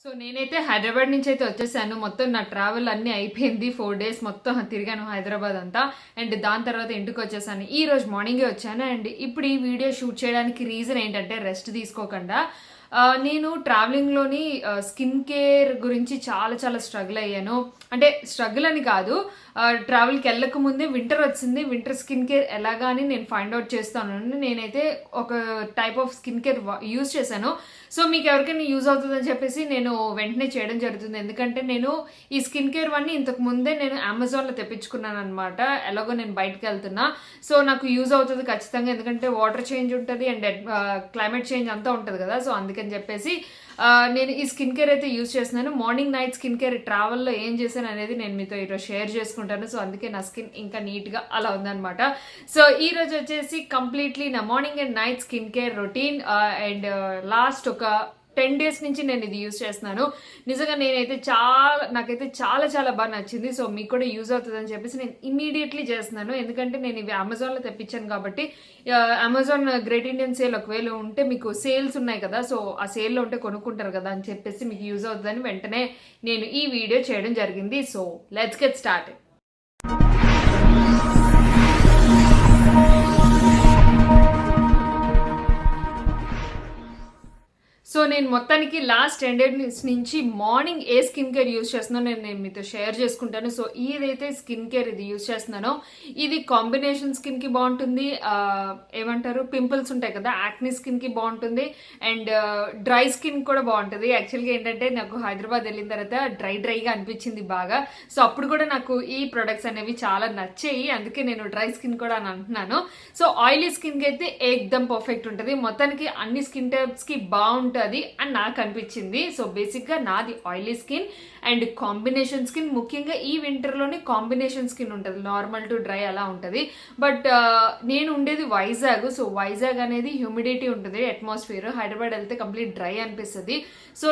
So నేనైతే హైదరాబాద్ నుంచి అయితే వచ్చేసాను. మొత్తం నా ట్రావెల్ అన్నీ అయిపోయింది. 4 days మొత్తం తిరిగాను హైదరాబాద్ అంతా. అండ్ దాని తర్వాత ఇంటికి వచ్చేసాను. ఈ రోజు మార్నింగే వచ్చాను. అండ్ ఇప్పుడు ఈ వీడియో షూట్ చేయడానికి రీజన్ ఏంటంటే రెస్ట్ తీసుకోకుండా నేను ట్రావెలింగ్లోని స్కిన్ కేర్ గురించి చాలా చాలా స్ట్రగుల్ అయ్యాను. అంటే స్ట్రగుల్ అని కాదు, ట్రావెల్కి వెళ్ళక ముందే వింటర్ వచ్చింది. వింటర్ స్కిన్ కేర్ ఎలాగా అని నేను ఫైండ్ అవుట్ చేస్తాను. నేనైతే ఒక type of skin care use చేశాను. సో మీకు ఎవరికైనా యూజ్ అవుతుందని చెప్పేసి నేను వెంటనే చేయడం జరుగుతుంది. ఎందుకంటే నేను ఈ స్కిన్ కేర్ వన్నీ ఇంతకు ముందే నేను అమెజాన్లో తెప్పించుకున్నాను అనమాట. ఎలాగో నేను బయటకు వెళ్తున్నా, సో నాకు యూజ్ అవుతుంది ఖచ్చితంగా. ఎందుకంటే వాటర్ చేంజ్ ఉంటుంది అండ్ క్లైమేట్ చేంజ్ అంతా ఉంటుంది కదా. సో అందుకని చెప్పేసి నేను ఈ స్కిన్ కేర్ అయితే యూజ్ చేస్తున్నాను. మార్నింగ్ నైట్ స్కిన్ కేర్ ట్రావెల్లో ఏం చేశాను అనేది నేను మీతో ఈరోజు షేర్ చేసుకుంటాను. సో అందుకే నా స్కిన్ ఇంకా నీట్గా అలా ఉందన్నమాట. సో ఈ రోజు వచ్చేసి కంప్లీట్లీ నా morning and night skin care routine. And last ఒక 10 days నుంచి నేను ఇది యూజ్ చేస్తున్నాను. నిజంగా నాకైతే చాలా చాలా బాగా నచ్చింది. సో మీకు కూడా యూజ్ అవుతుందని చెప్పేసి నేను ఇమీడియట్లీ చేస్తున్నాను. ఎందుకంటే నేను ఇవి అమెజాన్లో తెప్పించాను కాబట్టి అమెజాన్ గ్రేట్ ఇండియన్ సేల్ ఒకవేళ ఉంటే మీకు సేల్స్ ఉన్నాయి కదా, సో ఆ సేల్లో ఉంటే కొనుక్కుంటారు కదా అని చెప్పేసి మీకు యూజ్ అవుతుందని వెంటనే నేను ఈ వీడియో చేయడం జరిగింది. So let's get start. So నేను మొత్తానికి లాస్ట్ 10 days నుంచి మార్నింగ్ ఏ స్కిన్ కేర్ యూజ్ చేస్తున్నానో నేను మీతో షేర్ చేసుకుంటాను. సో ఏదైతే స్కిన్ కేర్ ఇది యూజ్ చేస్తున్నానో ఇది కాంబినేషన్ స్కిన్కి బాగుంటుంది. ఏమంటారు, పింపుల్స్ ఉంటాయి కదా, యాక్నీ స్కిన్కి బాగుంటుంది. అండ్ డ్రై స్కిన్ కూడా బాగుంటుంది. యాక్చువల్గా ఏంటంటే నాకు హైదరాబాద్ వెళ్ళిన తర్వాత డ్రైగా అనిపించింది బాగా. సో అప్పుడు కూడా నాకు ఈ ప్రొడక్ట్స్ అనేవి చాలా నచ్చాయి. అందుకే నేను డ్రై స్కిన్ కూడా అని అంటున్నాను. సో ఆయిలీ స్కిన్కి అయితే ఏకదమ్ పర్ఫెక్ట్ ఉంటుంది. మొత్తానికి అన్ని స్కిన్ టైప్స్కి బాగుంటుంది అని నాకు అనిపించింది. సో బేసిక్ గా నాది oily skin and combination skin. ముఖ్యంగా ఈ వింటర్ లోనే కాంబినేషన్ స్కిన్ ఉంటుంది, నార్మల్ టు డ్రై అలా ఉంటుంది. బట్ నేను ఉండేది వైజాగ్. సో వైజాగ్ అనేది హ్యూమిడిటీ ఉంటుంది అట్మాస్ఫియర్. హైదరాబాద్ వెళ్తే కంప్లీట్ డ్రై అనిపిస్తుంది. సో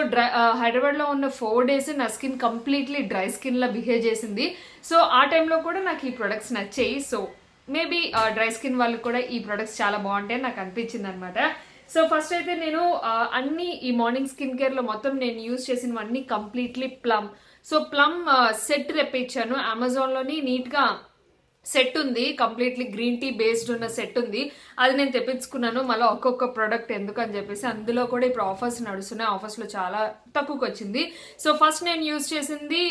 హైదరాబాద్ లో ఉన్న 4 days నా స్కిన్ కంప్లీట్లీ డ్రై స్కిన్ లా బిహేవ్ చేసింది. సో ఆ టైంలో కూడా నాకు ఈ ప్రొడక్ట్స్ నచ్చాయి. సో మేబీ డ్రై స్కిన్ వాళ్ళకి కూడా ఈ ప్రొడక్ట్స్ చాలా బాగుంటాయని నాకు అనిపించింది అనమాట. సో ఫస్ట్ అయితే నేను అన్ని ఈ మార్నింగ్ స్కిన్ కేర్లో మొత్తం నేను యూజ్ చేసినవన్నీ completely plum. So plum set తెప్పించాను అమెజాన్లోని. నీట్గా సెట్ ఉంది, కంప్లీట్లీ గ్రీన్ టీ బేస్డ్ ఉన్న సెట్ ఉంది. అది నేను తెప్పించుకున్నాను. మళ్ళీ ఒక్కొక్క ప్రోడక్ట్ ఎందుకు అని చెప్పేసి అందులో కూడా ఇప్పుడు ఆఫర్స్ నడుస్తున్నాయి. ఆఫర్స్లో చాలా తక్కువకి వచ్చింది. సో ఫస్ట్ నేను యూజ్ చేసింది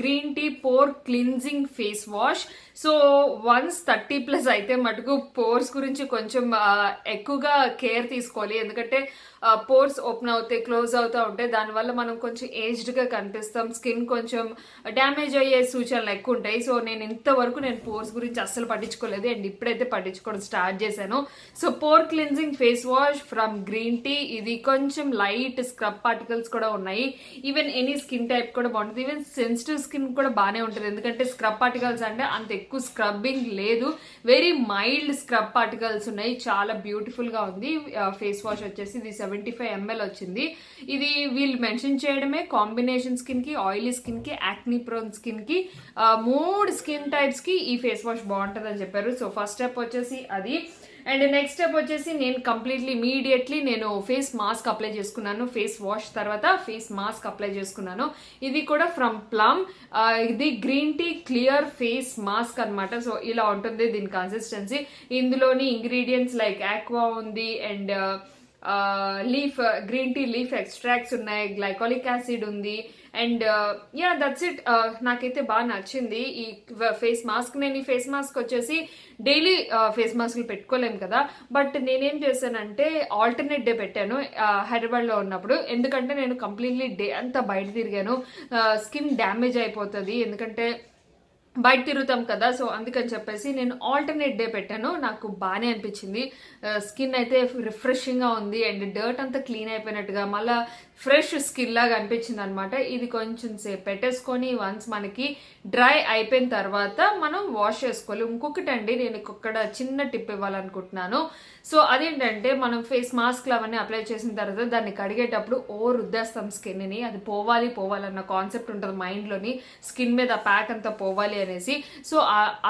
green tea pore cleansing face wash. So once 30+ అయితే మటుకు పోర్స్ గురించి కొంచెం ఎక్కువగా కేర్ తీసుకోవాలి. ఎందుకంటే పోర్స్ ఓపెన్ అవుతాయి, క్లోజ్ అవుతూ ఉంటాయి. దానివల్ల మనం కొంచెం ఏజ్డ్గా కనిపిస్తాం. స్కిన్ కొంచెం డ్యామేజ్ అయ్యే సూచనలు ఎక్కువ ఉంటాయి. సో నేను ఇంతవరకు పోర్స్ గురించి అస్సలు పట్టించుకోలేదు. అండ్ ఇప్పుడైతే పట్టించుకోవడం స్టార్ట్ చేశాను. So pore cleansing face wash from green tea. ఇది కొంచెం లైట్ స్క్రబ్ పార్టికల్స్ కూడా ఉన్నాయి. ఈవెన్ ఎనీ స్కిన్ టైప్ కూడా బాగుంటుంది. ఈవెన్ సెన్సిటివ్ స్కిన్ కూడా బాగానే ఉంటుంది. ఎందుకంటే స్క్రబ్ పార్టికల్స్ అంటే అంత ఎక్కువ స్క్రబ్బింగ్ లేదు, వెరీ మైల్డ్ స్క్రబ్ పార్టికల్స్ ఉన్నాయి. చాలా బ్యూటిఫుల్ గా ఉంది. ఫేస్ వాష్ వచ్చేసి ఇది 75 ml వచ్చింది. ఇది వీళ్ళు మెన్షన్ చేయడమే కాంబినేషన్ స్కిన్ కి, ఆయిలీ స్కిన్ కి, యాక్నీ ప్రోన్ స్కిన్ కి, 3 స్కిన్ టైప్స్ కి ఈ ఫేస్ వాష్ బాగుంటుంది అని చెప్పారు. సో ఫస్ట్ స్టెప్ వచ్చేసి అది. అండ్ నెక్స్ట్ స్టెప్ వచ్చేసి నేను కంప్లీట్లీ ఇమీడియట్లీ నేను ఫేస్ మాస్క్ అప్లై చేసుకున్నాను. ఫేస్ వాష్ తర్వాత ఫేస్ మాస్క్ అప్లై చేసుకున్నాను. ఇది కూడా ఫ్రమ్ ప్లమ్. ఇది green tea clear face mask అనమాట. సో ఇలా ఉంటుంది దీని కన్సిస్టెన్సీ. ఇందులోని ఇంగ్రీడియంట్స్ లైక్ ఆక్వా ఉంది and leaf green tea leaf extracts ఉన్నాయి, గ్లైకాలిక్ యాసిడ్ ఉంది. And yeah that's it. నాకైతే బాగా నచ్చింది ఈ ఫేస్ మాస్క్. నేను ఈ ఫేస్ మాస్క్ వచ్చేసి డైలీ ఫేస్ మాస్క్లు పెట్టుకోలేము కదా, బట్ నేనేం చేశానంటే ఆల్టర్నేట్ డే పెట్టాను హైదరాబాద్లో ఉన్నప్పుడు. ఎందుకంటే నేను కంప్లీట్లీ డే అంతా బయట తిరిగాను, స్కిన్ డ్యామేజ్ అయిపోతుంది ఎందుకంటే బయట తిరుగుతాం కదా. సో అందుకని చెప్పేసి నేను ఆల్టర్నేట్ డే పెట్టాను. నాకు బాగానే అనిపించింది. స్కిన్ అయితే రిఫ్రెషింగ్గా ఉంది అండ్ డర్ట్ అంతా క్లీన్ అయిపోయినట్టుగా మళ్ళీ ఫ్రెష్ స్కిన్ లాగా అనిపించింది అనమాట. ఇది కొంచెం సేపు పెట్టేసుకొని వన్స్ మనకి డ్రై అయిపోయిన తర్వాత మనం వాష్ చేసుకోవాలి. ఇంకొకటి అండి, నేను ఇక్కడ చిన్న టిప్ ఇవ్వాలనుకుంటున్నాను. సో అదేంటంటే మనం ఫేస్ మాస్క్లు అవన్నీ అప్లై చేసిన తర్వాత దాన్ని కడిగేటప్పుడు రుద్దేస్తాం స్కిన్ని. అది పోవాలన్న కాన్సెప్ట్ ఉంటుంది మైండ్లోని, స్కిన్ మీద ప్యాక్ అంతా పోవాలి అనేసి. సో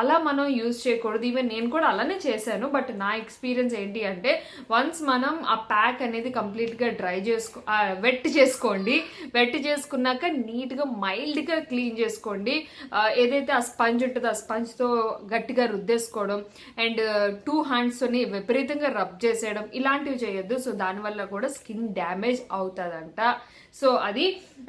అలా మనం యూజ్ చేయకూడదు. ఈవెన్ నేను కూడా అలానే చేశాను. బట్ నా ఎక్స్పీరియన్స్ ఏంటి అంటే వన్స్ మనం ఆ ప్యాక్ అనేది కంప్లీట్గా డ్రై వెట్ చేసుకున్నాక నీట్గా మైల్డ్గా క్లీన్ చేసుకోండి. ఏదైతే ఆ స్పంజ్ ఉంటుందో ఆ స్పంజ్తో గట్టిగా రుద్దేసుకోవడం అండ్ 2 హ్యాండ్స్తోని విపరీతంగా రబ్ చేసేయడం ఇలాంటివి చేయొద్దు. సో దానివల్ల కూడా స్కిన్ డ్యామేజ్ అవుతుందంట. సో అది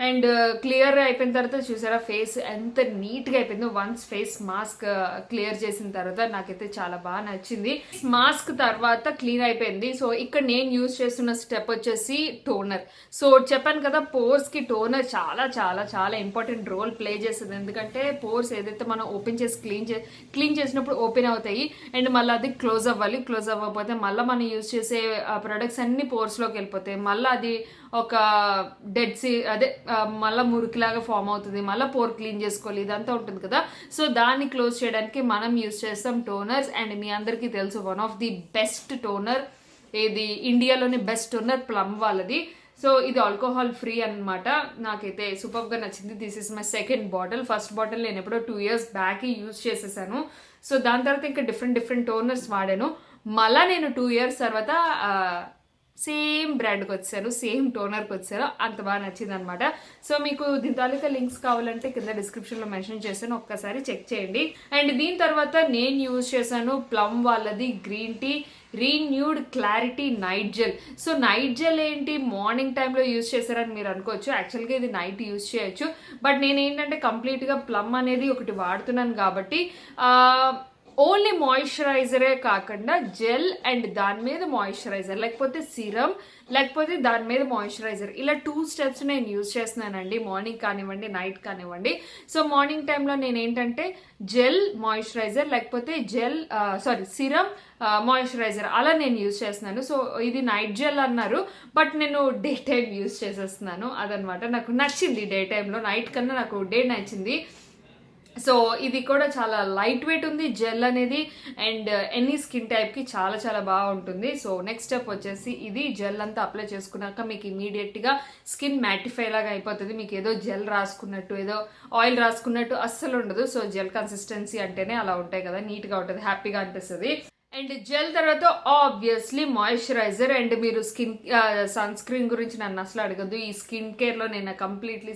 అండ్ క్లియర్ అయిపోయిన తర్వాత చూసారా ఫేస్ ఎంత నీట్గా అయిపోయిందో. వన్స్ ఫేస్ మాస్క్ క్లియర్ చేసిన తర్వాత నాకైతే చాలా బాగా నచ్చింది. మాస్క్ తర్వాత క్లీన్ అయిపోయింది. సో ఇక్కడ నేను యూజ్ చేస్తున్న స్టెప్ వచ్చేసి టోనర్. సో చెప్పాను కదా పోర్స్ కి టోనర్ చాలా చాలా చాలా ఇంపార్టెంట్ రోల్ ప్లే చేస్తుంది. ఎందుకంటే పోర్స్ ఏదైతే మనం ఓపెన్ చేసి క్లీన్ చేసినప్పుడు ఓపెన్ అవుతాయి అండ్ మళ్ళీ అది క్లోజ్ అవ్వాలి. క్లోజ్ అవ్వకపోతే మళ్ళీ మనం యూజ్ చేసే ప్రొడక్ట్స్ అన్ని పోర్స్ లోకి వెళ్ళిపోతాయి. మళ్ళీ అది ఒక మళ్ళీ మురికిలాగా ఫామ్ అవుతుంది. మళ్ళీ పోర్ క్లీన్ చేసుకోవాలి, ఇదంతా ఉంటుంది కదా. సో దాన్ని క్లోజ్ చేయడానికి మనం యూజ్ చేస్తాం టోనర్స్. అండ్ మీ అందరికీ తెలుసు one of the best toner ఇది ఇండియాలోని బెస్ట్ టోనర్ ప్లమ్ వాళ్ళది. సో ఇది ఆల్కహాల్ ఫ్రీ అనమాట. నాకైతే సూపర్ గా నచ్చింది. This is my second bottle. First bottle నేను ఎప్పుడో 2 years బ్యాక్ యూజ్ చేసేసాను. సో దాని తర్వాత ఇంకా డిఫరెంట్ టోనర్స్ వాడాను. మళ్ళా నేను 2 years తర్వాత సేమ్ బ్రాండ్కి వచ్చాను, సేమ్ టోనర్కి వచ్చాను. అంత బాగా నచ్చింది అనమాట. సో మీకు దీని తాలూకా లింక్స్ కావాలంటే కింద డిస్క్రిప్షన్లో మెన్షన్ చేశాను, ఒక్కసారి చెక్ చేయండి. అండ్ దీని తర్వాత నేను యూజ్ చేశాను ప్లమ్ వాళ్ళది green tea renewed clarity night gel. So night gel ఏంటి మార్నింగ్ టైంలో యూజ్ చేశారని మీరు అనుకోవచ్చు. యాక్చువల్గా ఇది నైట్ యూజ్ చేయొచ్చు. బట్ నేను ఏంటంటే కంప్లీట్గా ప్లమ్ అనేది ఒకటి వాడుతున్నాను కాబట్టి ఓన్లీ మాయిశ్చరైజరే కాకుండా జెల్ అండ్ దాని మీద మాయిశ్చరైజర్, లేకపోతే సిరమ్, లేకపోతే దాని మీద మాయిశ్చరైజర్, ఇలా 2 steps నేను యూజ్ చేస్తున్నానండి. మార్నింగ్ కానివ్వండి నైట్ కానివ్వండి. సో మార్నింగ్ టైంలో నేను ఏంటంటే జెల్ మాయిశ్చరైజర్ లేకపోతే సిరమ్ మాయిశ్చరైజర్ అలా నేను యూజ్ చేస్తున్నాను. సో ఇది నైట్ జెల్ అన్నారు బట్ నేను డే టైం యూజ్ చేసేస్తున్నాను. అదనమాట నాకు నచ్చింది డే టైంలో. నైట్ కన్నా నాకు డే నచ్చింది. సో ఇది కూడా చాలా లైట్ వెయిట్ ఉంది జెల్ అనేది అండ్ ఎనీ స్కిన్ టైప్కి చాలా చాలా బాగుంటుంది. సో నెక్స్ట్ స్టెప్ వచ్చేసి ఇది జెల్ అంతా అప్లై చేసుకున్నాక మీకు ఇమీడియట్గా స్కిన్ మ్యాటిఫై లాగా అయిపోతుంది. మీకు ఏదో జెల్ రాసుకున్నట్టు ఏదో ఆయిల్ రాసుకున్నట్టు అస్సలు ఉండదు. సో జెల్ కన్సిస్టెన్సీ అంటేనే అలా ఉంటాయి కదా, నీట్గా ఉంటుంది, హ్యాపీగా అనిపిస్తుంది. అండ్ జెల్ తర్వాత ఆబ్వియస్లీ మాయిశ్చరైజర్. అండ్ మీరు సన్ స్క్రీన్ గురించి నన్ను అసలు అడగద్దు. ఈ స్కిన్ కేర్లో నేను కంప్లీట్లీ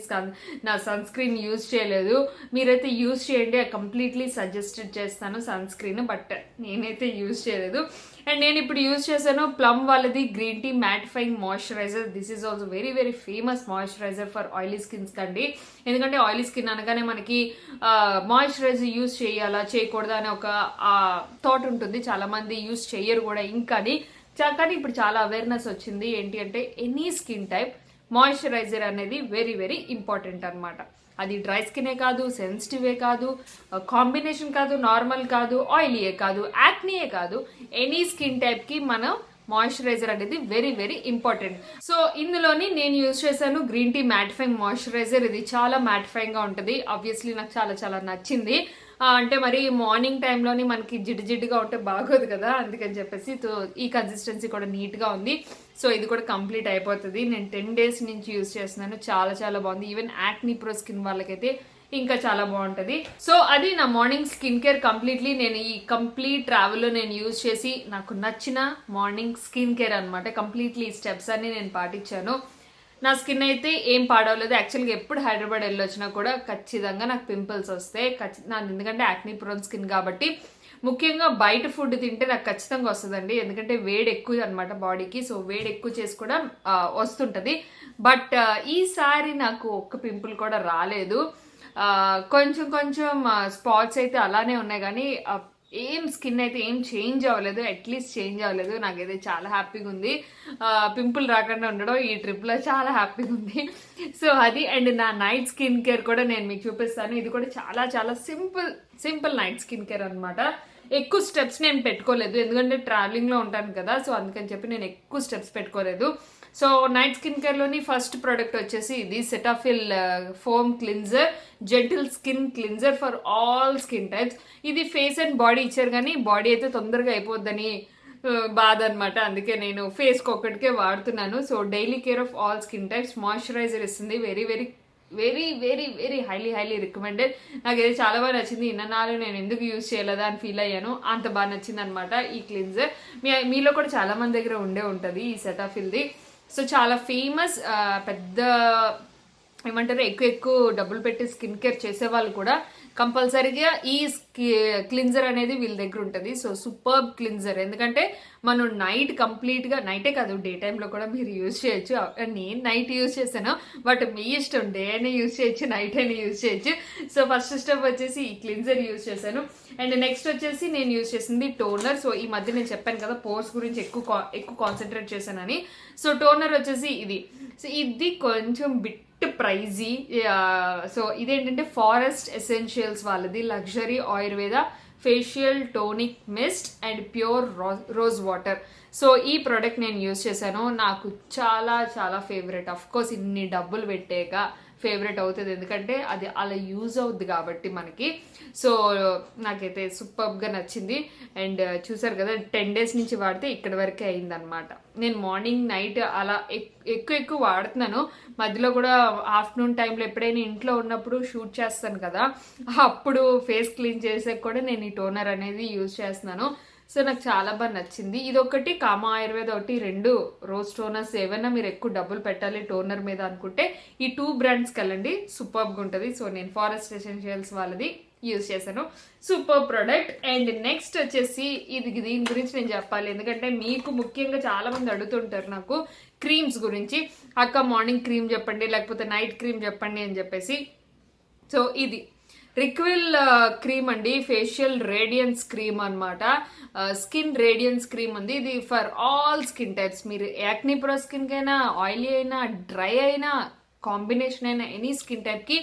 నా సన్ స్క్రీన్ యూజ్ చేయలేదు. మీరైతే యూజ్ చేయండి, కంప్లీట్లీ సజెస్టెడ్ చేస్తాను సన్ స్క్రీన్, బట్ నేనైతే యూజ్ చేయలేదు. అండ్ నేను ఇప్పుడు యూజ్ చేశాను ప్లమ్ వాళ్ళది green tea mattifying moisturiser. This is also very very famous moisturiser for oily skins కండి. ఎందుకంటే ఆయిలీ స్కిన్ అనగానే మనకి మాయిశ్చరైజర్ యూజ్ చేయాలా చేయకూడదా అనే ఒక థాట్ ఉంటుంది. చాలా మంది యూజ్ చేయరు కూడా కానీ ఇప్పుడు చాలా అవేర్నెస్ వచ్చింది. ఏంటి అంటే ఎనీ స్కిన్ టైప్ మాయిశ్చరైజర్ అనేది వెరీ వెరీ ఇంపార్టెంట్ అనమాట. అది డ్రై స్కినే కాదు, సెన్సిటివే కాదు, కాంబినేషన్ కాదు, నార్మల్ కాదు, ఆయిలీయే కాదు, యాక్నీయే కాదు, ఎనీ స్కిన్ టైప్కి మనం మాయిశ్చరైజర్ అనేది వెరీ వెరీ ఇంపార్టెంట్. సో ఇందులోని నేను యూజ్ చేశాను గ్రీన్ టీ మ్యాటిఫైయింగ్ మాయిశ్చరైజర్. ఇది చాలా మ్యాటిఫైయింగ్ గా ఉంటుంది. ఆబ్వియస్లీ నాకు చాలా చాలా నచ్చింది. అంటే మరి మార్నింగ్ టైంలోని మనకి జిడ్డుగా ఉంటే బాగోదు కదా, అందుకని చెప్పేసి ఈ కన్సిస్టెన్సీ కూడా నీట్గా ఉంది. సో ఇది కూడా కంప్లీట్ అయిపోతుంది. నేను 10 days నుంచి యూజ్ చేస్తున్నాను, చాలా చాలా బాగుంది. ఈవెన్ యాక్నీ ప్రో స్కిన్ వాళ్ళకైతే ఇంకా చాలా బాగుంటుంది. సో అది నా మార్నింగ్ స్కిన్ కేర్ కంప్లీట్లీ. నేను ఈ కంప్లీట్ ట్రావెల్లో నేను యూజ్ చేసి నాకు నచ్చిన మార్నింగ్ స్కిన్ కేర్ అనమాట. కంప్లీట్లీ ఈ స్టెప్స్ అన్ని నేను పాటించాను. నా స్కిన్ అయితే ఏం పాడవలేదు. యాక్చువల్గా ఎప్పుడు హైదరాబాద్ వెళ్ళొచ్చినా కూడా ఖచ్చితంగా నాకు పింపుల్స్ వస్తాయి. ఎందుకంటే యాక్నీ ప్రోన్ స్కిన్ కాబట్టి. ముఖ్యంగా బయట ఫుడ్ తింటే నాకు ఖచ్చితంగా వస్తుందండి, ఎందుకంటే వేడి ఎక్కువ అనమాట బాడీకి. సో వేడి ఎక్కువ చేసి కూడా వస్తుంటుంది. బట్ ఈసారి నాకు ఒక్క పింపుల్ కూడా రాలేదు. కొంచెం స్పాట్స్ అయితే అలానే ఉన్నాయి కానీ ఏం స్కిన్ అయితే ఏం చేంజ్ అవ్వలేదు, అట్లీస్ట్ చేంజ్ అవ్వలేదు. నాకైతే చాలా హ్యాపీగా ఉంది. పింపుల్ రాకుండా ఉండడం ఈ ట్రిప్లో చాలా హ్యాపీగా ఉంది. సో అది. అండ్ నా నైట్ స్కిన్ కేర్ కూడా నేను మీకు చూపిస్తాను. ఇది కూడా చాలా చాలా సింపుల్ నైట్ స్కిన్ కేర్ అనమాట. ఎక్కువ స్టెప్స్ నేను పెట్టుకోలేదు, ఎందుకంటే ట్రావెలింగ్లో ఉంటాను కదా. సో అందుకని చెప్పి నేను ఎక్కువ స్టెప్స్ పెట్టుకోలేదు. సో నైట్ స్కిన్ కేర్లోని ఫస్ట్ ప్రోడక్ట్ వచ్చేసి ఇది Cetaphil foam cleanser, gentle skin cleanser for all skin types. ఇది ఫేస్ అండ్ బాడీ ఇచ్చారు కానీ బాడీ అయితే తొందరగా అయిపోద్దని బాధ అనమాట. అందుకే నేను ఫేస్కి ఒక్కటికే వాడుతున్నాను. So daily care of all skin types, moisturiser ఇస్తుంది. Very very very very very highly recommended. నాకు ఇది చాలా బాగా నచ్చింది. ఇన్నాళ్ళు నేను ఎందుకు యూజ్ చేయలేదా అని ఫీల్ అయ్యాను, అంత బాగా నచ్చింది అనమాట ఈ క్లిన్జర్. మీలో కూడా చాలా మంది దగ్గర ఉండే ఉంటుంది ఈ సెటాఫిల్ది. సో చాలా ఫేమస్, పెద్ద ఏమంటారు ఎక్కువ ఎక్కువ డబ్బులు పెట్టి స్కిన్ కేర్ చేసే వాళ్ళు కూడా కంపల్సరీగా ఈ క్లిన్జర్ అనేది వీళ్ళ దగ్గర ఉంటుంది. సో సూపర్బ్ క్లిన్జర్, ఎందుకంటే మనం నైట్ కంప్లీట్గా, నైటే కాదు డే టైంలో కూడా మీరు యూజ్ చేయొచ్చు. నేను నైట్ యూజ్ చేశాను, బట్ మీ ఇష్టం, డే అయినా యూజ్ చేయొచ్చు, నైట్ అయినా యూజ్ చేయొచ్చు. సో ఫస్ట్ స్టెప్ వచ్చేసి ఈ క్లిన్జర్ యూజ్ చేశాను. అండ్ నెక్స్ట్ వచ్చేసి నేను యూజ్ చేసింది టోనర్. సో ఈ మధ్య నేను చెప్పాను కదా పోర్స్ గురించి ఎక్కువ కాన్సన్ట్రేట్ చేశానని. సో టోనర్ వచ్చేసి ఇది. సో ఇది కొంచెం బిట్ ప్రైజీ. సో ఇదేంటంటే ఫారెస్ట్ ఎసెన్షియల్స్ వాళ్ళది luxury Ayurveda facial tonic mist and pure rose water. So ఈ ప్రోడక్ట్ నేను యూజ్ చేశాను, నాకు చాలా చాలా ఫేవరెట్. అఫ్ కోర్స్ ఇన్ని డబ్బులు పెట్టాక ఫేవరెట్ అవుతుంది, ఎందుకంటే అది అలా యూజ్ అవుద్ది కాబట్టి మనకి. సో నాకైతే సూపర్గా నచ్చింది. అండ్ చూసారు కదా 10 days నుంచి వాడితే ఇక్కడి వరకే అయిందనమాట. నేను మార్నింగ్ నైట్ అలా ఎక్కువ వాడుతున్నాను. మధ్యలో కూడా ఆఫ్టర్నూన్ టైంలో ఎప్పుడైనా ఇంట్లో ఉన్నప్పుడు షూట్ చేస్తాను కదా, అప్పుడు ఫేస్ క్లీన్ చేసే కూడా నేను ఈ టోనర్ అనేది యూజ్ చేస్తున్నాను. సో నాకు చాలా బాగా నచ్చింది. ఇది ఒకటి కామా ఆయుర్వేద ఒకటి, 2 రోజ్ టోనర్స్. ఏమైనా మీరు ఎక్కువ డబ్బులు పెట్టాలి టోనర్ మీద అనుకుంటే ఈ 2 బ్రాండ్స్కి వెళ్ళండి, సూపర్గా ఉంటుంది. సో నేను ఫారెస్ట్ ఎసెన్షియల్స్ వాళ్ళది యూజ్ చేశాను, సూపర్ ప్రోడక్ట్. అండ్ నెక్స్ట్ వచ్చేసి దీని గురించి నేను చెప్పాలి, ఎందుకంటే మీకు ముఖ్యంగా చాలా మంది అడుగుతుంటారు నాకు క్రీమ్స్ గురించి, అక్క మార్నింగ్ క్రీమ్ చెప్పండి లేకపోతే నైట్ క్రీమ్ చెప్పండి అని చెప్పేసి. సో ఇది రిక్విల్ క్రీమ్ అండి, ఫేషియల్ రేడియన్స్ క్రీమ్ అనమాట. స్కిన్ రేడియన్స్ క్రీమ్ ఉంది. ఇది ఫర్ ఆల్ స్కిన్ టైప్స్, మీరు యాక్నీ ప్రో స్కిన్కి అయినా, ఆయిలీ అయినా, డ్రై అయినా, కాంబినేషన్ అయినా, ఎనీ స్కిన్ టైప్కి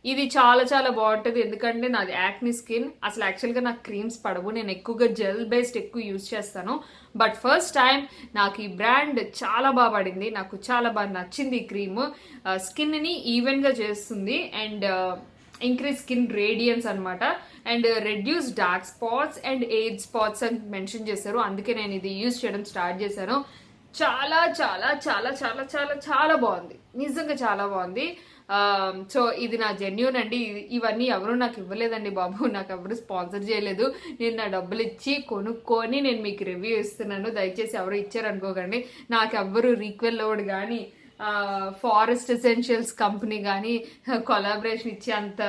ఇది చాలా చాలా బాగుంటుంది. ఎందుకంటే నాది యాక్నీ స్కిన్, అసలు యాక్చువల్గా నాకు క్రీమ్స్ పడవు, నేను ఎక్కువగా జెల్ బేస్డ్ ఎక్కువ యూజ్ చేస్తాను. బట్ ఫస్ట్ టైం నాకు ఈ బ్రాండ్ చాలా బాగా పడింది, నాకు చాలా బాగా నచ్చింది. ఈ క్రీమ్ స్కిన్ని ఈవెన్గా చేస్తుంది అండ్ ఇంక్రీజ్ స్కిన్ రేడియన్స్ అనమాట. And reduce dark spots and age spots అని మెన్షన్ చేశారు, అందుకే నేను ఇది యూజ్ చేయడం స్టార్ట్ చేశాను. చాలా చాలా చాలా చాలా చాలా చాలా బాగుంది, నిజంగా చాలా బాగుంది. సో ఇది నా జెన్యూన్ అండి. ఇవన్నీ ఎవరు నాకు ఇవ్వలేదండి బాబు, నాకు ఎవరు స్పాన్సర్ చేయలేదు. నేను నా డబ్బులు ఇచ్చి కొనుక్కొని నేను మీకు రివ్యూ ఇస్తున్నాను, దయచేసి ఎవరు ఇచ్చారనుకోకండి. నాకు ఎవ్వరు రీక్వెల్ లోడ్ కానీ ఫారెస్ట్ ఎసెన్షియల్స్ కంపెనీ కానీ కొలాబరేషన్ ఇచ్చి అంత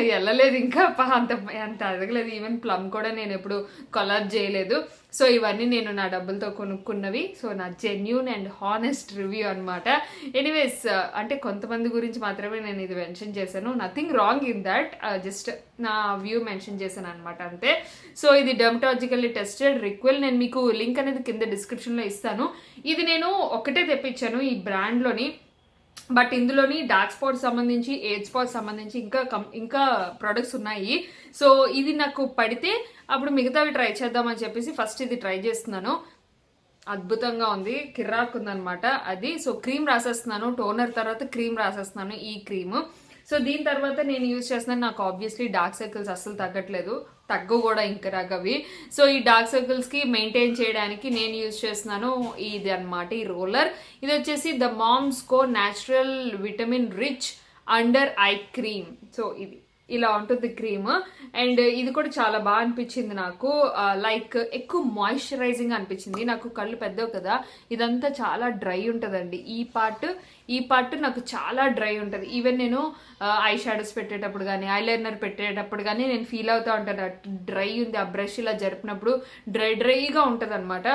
వెళ్ళలేదు, ఇంకా అంత అడగలేదు. ఈవెన్ ప్లమ్ కూడా నేను ఎప్పుడు కొలాబ్ చేయలేదు. సో ఇవన్నీ నేను నా డబ్బులతో కొనుక్కున్నవి. సో నా జెన్యూన్ అండ్ హానెస్ట్ రివ్యూ అనమాట. ఎనీవేస్, అంటే కొంతమంది గురించి మాత్రమే నేను ఇది మెన్షన్ చేశాను, nothing wrong in that, just నా వ్యూ మెన్షన్ చేశాను అనమాట, అంతే. సో ఇది డెర్మటాలజికల్లీ టెస్టెడ్ రిక్వెల్. నేను మీకు లింక్ అనేది కింద డిస్క్రిప్షన్లో ఇస్తాను. ఇది నేను ఒకటే తెప్పించాను ఈ బ్రాండ్లోని, బట్ ఇందులోని డార్క్ స్పాట్స్ సంబంధించి, ఏజ్ స్పాట్స్ సంబంధించి ఇంకా ప్రొడక్ట్స్ ఉన్నాయి. సో ఇది నాకు పడితే అప్పుడు మిగతావి ట్రై చేద్దామని చెప్పేసి ఫస్ట్ ఇది ట్రై చేస్తున్నాను. అద్భుతంగా ఉంది, కిర్రాక్ ఉందనమాట అది. సో క్రీమ్ రాసేస్తున్నాను, టోనర్ తర్వాత క్రీమ్ రాసేస్తున్నాను, ఈ క్రీమ్. సో దీని తర్వాత నేను యూజ్ చేస్తున్నాను, నాకు ఆబ్వియస్లీ డార్క్ సర్కిల్స్ అస్సలు తగ్గట్లేదు, తగ్గు కూడా ఇంకా రగవి. సో ఈ డార్క్ సర్కిల్స్కి మెయింటైన్ చేయడానికి నేను యూజ్ చేస్తున్నాను ఇది అనమాట, ఈ రోలర్. ఇది వచ్చేసి the Moms Co natural vitamin rich under eye cream. So ఇది ఇలా ఉంటుంది క్రీమ్. అండ్ ఇది కూడా చాలా బాగా అనిపించింది నాకు, లైక్ ఎక్కువ మాయిశ్చరైజింగ్ అనిపించింది. నాకు కళ్ళు పెద్దవి కదా, ఇదంతా చాలా డ్రై ఉంటుందండి. ఈ పార్ట్ నాకు చాలా డ్రై ఉంటుంది. ఈవెన్ నేను ఐ షాడోస్ పెట్టేటప్పుడు కానీ, ఐలైనర్ పెట్టేటప్పుడు కానీ నేను ఫీల్ అవుతూ ఉంటాను డ్రై ఉంది, ఆ బ్రష్ ఇలా జరిపినప్పుడు డ్రైగా ఉంటుంది అనమాట.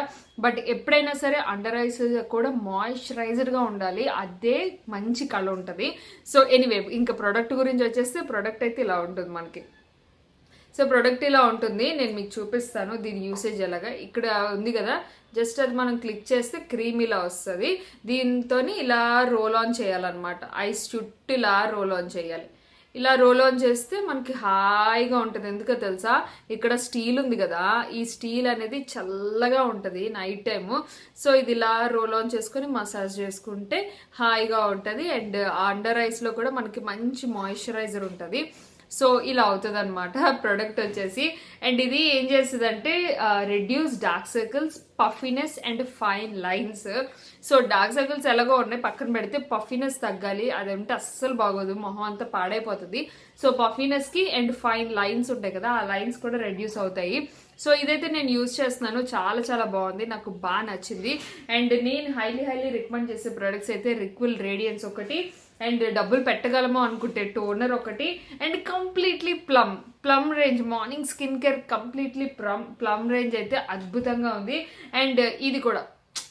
బట్ ఎప్పుడైనా సరే అండర్ ఐస్ కూడా మాయిశ్చరైజర్గా ఉండాలి, అదే మంచి కళ ఉంటుంది. సో ఎనీవే, ఇంకా ప్రోడక్ట్ గురించి వచ్చేస్తే ప్రోడక్ట్ అయితే ఇలా ఉంటుంది మనకి. సో ప్రోడక్ట్ ఇలా ఉంటుంది, నేను మీకు చూపిస్తాను దీని యూసేజ్ ఎలాగా. ఇక్కడ ఉంది కదా, జస్ట్ అది మనం క్లిక్ చేస్తే క్రీమ్ ఇలా వస్తుంది. దీంతో ఇలా రోల్ ఆన్ చేయాలన్నమాట, ఐస్ చుట్టూ ఇలా రోల్ ఆన్ చేయాలి. ఇలా రోల్ ఆన్ చేస్తే మనకి హాయిగా ఉంటుంది. ఎందుకో తెలుసా, ఇక్కడ స్టీల్ ఉంది కదా, ఈ స్టీల్ అనేది చల్లగా ఉంటుంది నైట్ టైము. సో ఇది ఇలా రోల్ ఆన్ చేసుకొని మసాజ్ చేసుకుంటే హాయిగా ఉంటుంది. అండ్ అండర్ ఐస్లో కూడా మనకి మంచి మాయిశ్చరైజర్ ఉంటుంది. సో ఇలా అవుతుంది అనమాట ప్రొడక్ట్ వచ్చేసి. అండ్ ఇది ఏం చేస్తుందంటే reduce dark circles, puffiness and fine lines. So dark circles ఎలాగో ఉన్నాయి పక్కన పెడితే పఫినెస్ తగ్గాలి, అదంటే అస్సలు బాగోదు, మొహం అంతా పాడైపోతుంది. సో పఫినెస్ కి అండ్ ఫైన్ లైన్స్ ఉంటాయి కదా, ఆ లైన్స్ కూడా రెడ్యూస్ అవుతాయి. సో ఇదైతే నేను యూజ్ చేస్తున్నాను, చాలా చాలా బాగుంది, నాకు బాగా నచ్చింది. అండ్ నేను హైలీ రికమెండ్ చేసే ప్రొడక్ట్స్ అయితే రిక్విల్ రేడియన్స్ ఒకటి, అండ్ డబ్బులు పెట్టగలమో అనుకుంటే టోనర్ ఒకటి, and completely plum range morning skin care completely plum range అయితే అద్భుతంగా ఉంది. అండ్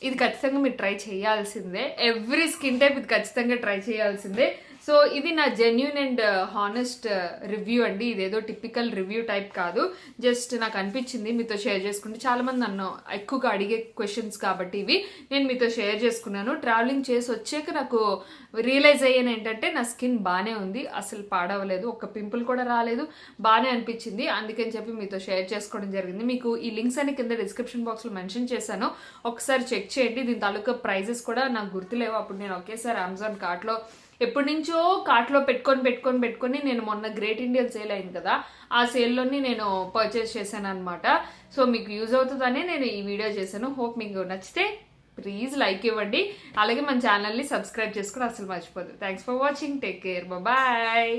ఇది ఖచ్చితంగా మీరు ట్రై చేయాల్సిందే, ఎవ్రీ స్కిన్ టైప్ ఇది ఖచ్చితంగా ట్రై చేయాల్సిందే. సో ఇది నా జెన్యూన్ అండ్ హానెస్ట్ రివ్యూ అండి, ఇదేదో టిపికల్ రివ్యూ టైప్ కాదు, జస్ట్ నాకు అనిపించింది మీతో షేర్ చేసుకుంటే. చాలా మంది నన్ను ఎక్కువగా అడిగే క్వశ్చన్స్ కాబట్టి ఇవి నేను మీతో షేర్ చేసుకున్నాను. ట్రావెలింగ్ చేసి వచ్చాక నాకు రియలైజ్ అయ్యాను ఏంటంటే నా స్కిన్ బాగానే ఉంది, అసలు పాడవలేదు, ఒక పింపుల్ కూడా రాలేదు, బాగానే అనిపించింది, అందుకని చెప్పి మీతో షేర్ చేసుకోవడం జరిగింది. మీకు ఈ లింక్స్ అని కింద డిస్క్రిప్షన్ బాక్స్లో మెన్షన్ చేశాను, ఒకసారి చెక్ చేయండి. దీని తాలూకా ప్రైజెస్ కూడా నాకు గుర్తులేవు, అప్పుడు నేను ఒకేసారి అమెజాన్ కార్ట్లో ఎప్పటి నుంచో కార్ట్లో పెట్టుకొని నేను మొన్న గ్రేట్ ఇండియన్ సేల్ అయింది కదా, ఆ సేల్లోని నేను పర్చేస్ చేశాను అనమాట. సో మీకు యూజ్ అవుతుందనే నేను ఈ వీడియో చేశాను. హోప్ మీకు నచ్చితే ప్లీజ్ లైక్ ఇవ్వండి, అలాగే మన ఛానల్ని సబ్స్క్రైబ్ చేసుకుని అసలు మర్చిపోదు. Thanks for watching, take care, bye.